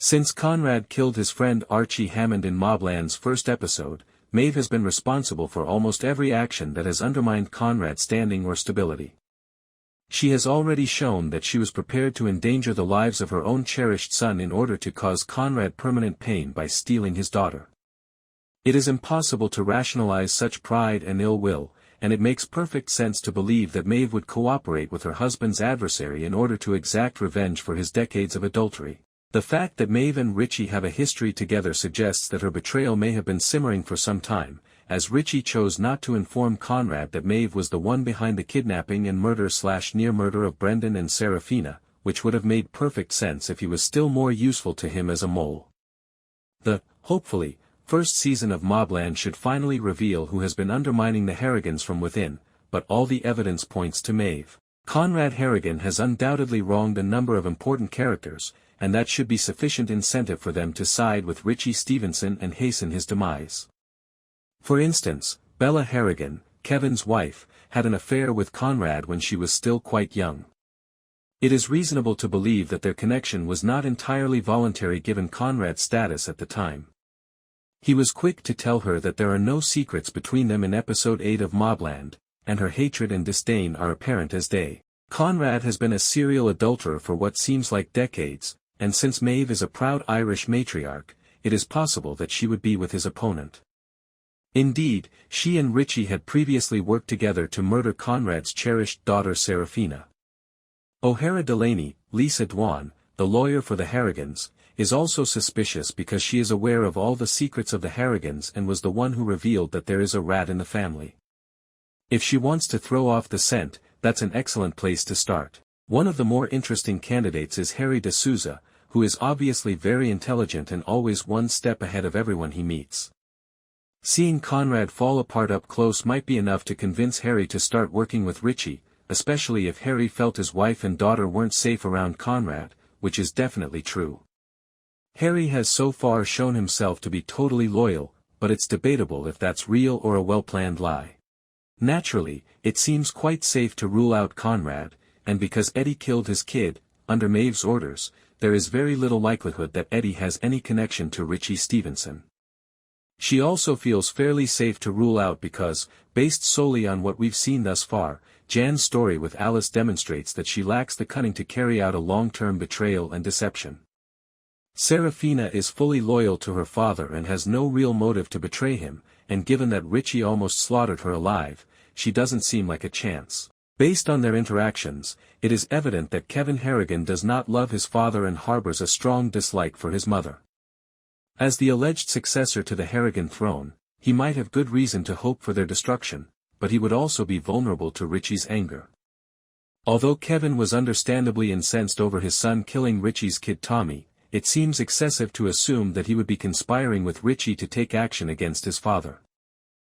Since Conrad killed his friend Archie Hammond in MobLand's first episode, Maeve has been responsible for almost every action that has undermined Conrad's standing or stability. She has already shown that she was prepared to endanger the lives of her own cherished son in order to cause Conrad permanent pain by stealing his daughter. It is impossible to rationalize such pride and ill will, and it makes perfect sense to believe that Maeve would cooperate with her husband's adversary in order to exact revenge for his decades of adultery. The fact that Maeve and Richie have a history together suggests that her betrayal may have been simmering for some time, as Richie chose not to inform Conrad that Maeve was the one behind the kidnapping and murder/near murder of Brendan and Seraphina, which would have made perfect sense if he was still more useful to him as a mole. The, hopefully, first season of MobLand should finally reveal who has been undermining the Harrigans from within, but all the evidence points to Maeve. Conrad Harrigan has undoubtedly wronged a number of important characters, and that should be sufficient incentive for them to side with Richie Stevenson and hasten his demise. For instance, Bella Harrigan, Kevin's wife, had an affair with Conrad when she was still quite young. It is reasonable to believe that their connection was not entirely voluntary given Conrad's status at the time. He was quick to tell her that there are no secrets between them in episode 8 of MobLand, and her hatred and disdain are apparent as day. Conrad has been a serial adulterer for what seems like decades, and since Maeve is a proud Irish matriarch, it is possible that she would be with his opponent. Indeed, she and Richie had previously worked together to murder Conrad's cherished daughter Seraphina. O'Hara Delaney, Lisa Dwan, the lawyer for the Harrigans, is also suspicious because she is aware of all the secrets of the Harrigans and was the one who revealed that there is a rat in the family. If she wants to throw off the scent, that's an excellent place to start. One of the more interesting candidates is Harry de Souza, who is obviously very intelligent and always one step ahead of everyone he meets. Seeing Conrad fall apart up close might be enough to convince Harry to start working with Richie, especially if Harry felt his wife and daughter weren't safe around Conrad, which is definitely true. Harry has so far shown himself to be totally loyal, but it's debatable if that's real or a well-planned lie. Naturally, it seems quite safe to rule out Conrad, and because Eddie killed his kid, under Maeve's orders, there is very little likelihood that Eddie has any connection to Richie Stevenson. She also feels fairly safe to rule out because, based solely on what we've seen thus far, Jan's story with Alice demonstrates that she lacks the cunning to carry out a long-term betrayal and deception. Seraphina is fully loyal to her father and has no real motive to betray him, and given that Richie almost slaughtered her alive, she doesn't seem like a chance. Based on their interactions, it is evident that Kevin Harrigan does not love his father and harbors a strong dislike for his mother. As the alleged successor to the Harrigan throne, he might have good reason to hope for their destruction, but he would also be vulnerable to Richie's anger. Although Kevin was understandably incensed over his son killing Richie's kid Tommy, it seems excessive to assume that he would be conspiring with Richie to take action against his father.